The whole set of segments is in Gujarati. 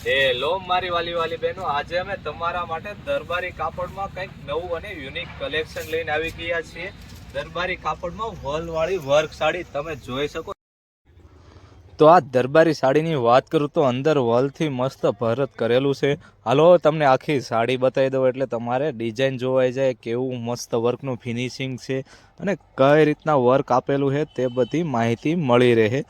હેલો મારી વાલી બહેનો, આજે અમે તમારા માટે દરબારી કાપડમાં કંઈક નવું અને યુનિક કલેક્શન લઈને આવી ગયા છીએ. દરબારી કાપડમાં વલવાળી વર્ક સાડી તમે જોઈ શકો. તો આ દરબારી સાડીની વાત કરું તો અંદર વલથી મસ્ત ભરત કરેલું છે. હાલો તમને આખી સાડી બતાવી દઉં એટલે તમારે ડિઝાઇન જોવાઈ જાય કેવું મસ્ત વર્કનું ફિનિશિંગ છે અને કઈ રીતના વર્ક આપેલું છે તે બધી માહિતી મળી રહે.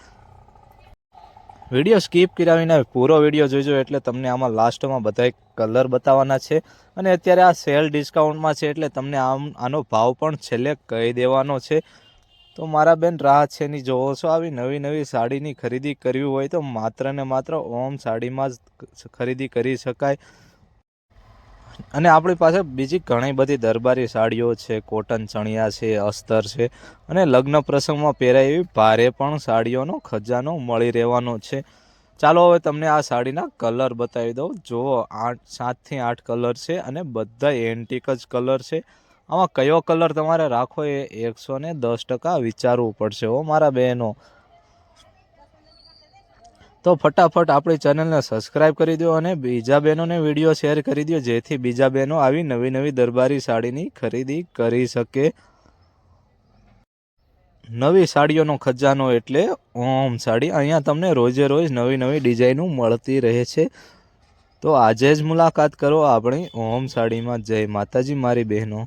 વિડીયો સ્કીપ કરાવીને પૂરો વિડીયો જોઈજો એટલે તમને આમાં લાસ્ટમાં બધા કલર બતાવવાના છે અને અત્યારે આ સેલ ડિસ્કાઉન્ટમાં છે એટલે તમને આનો ભાવ પણ છેલ્લે કહી દેવાનો છે. તો મારા બેન રાહ છે ની જોવો છો આવી નવી સાડીની ખરીદી કરવી હોય તો માત્ર ને માત્ર ઓમ સાડીમાં જ ખરીદી કરી શકાય. અને આપણી પાસે બીજી ઘણી બધી દરબારી સાડીઓ છે, કોટન ચણિયા છે, અસ્તર છે અને લગ્ન પ્રસંગમાં પહેરાય એવી ભારે પણ સાડીઓનો ખજાનો મળી રહેવાનો છે. ચાલો હવે તમને આ સાડીના કલર બતાવી દઉં. જુઓ 7 થી 8 કલર છે અને બધા એન્ટિક જ કલર છે. આમાં કયો કલર તમારે રાખવો એ 110% વિચારવું પડશે હો મારા બહેનો. તો ફટાફટ આપણી ચેનલને સબસ્ક્રાઇબ કરી દો અને બીજા બહેનોને વિડીયો શેર કરી દો જેથી બીજા બહેનો આવી નવી દરબારી સાડીની ખરીદી કરી શકે. નવી સાડીઓનો ખજાનો એટલે ઓમ સાડી. અહીંયા તમને રોજે રોજ નવી ડિઝાઇનો મળતી રહે છે. તો આજે જ મુલાકાત કરો આપણી ઓમ સાડીમાં. જય માતાજી મારી બહેનો.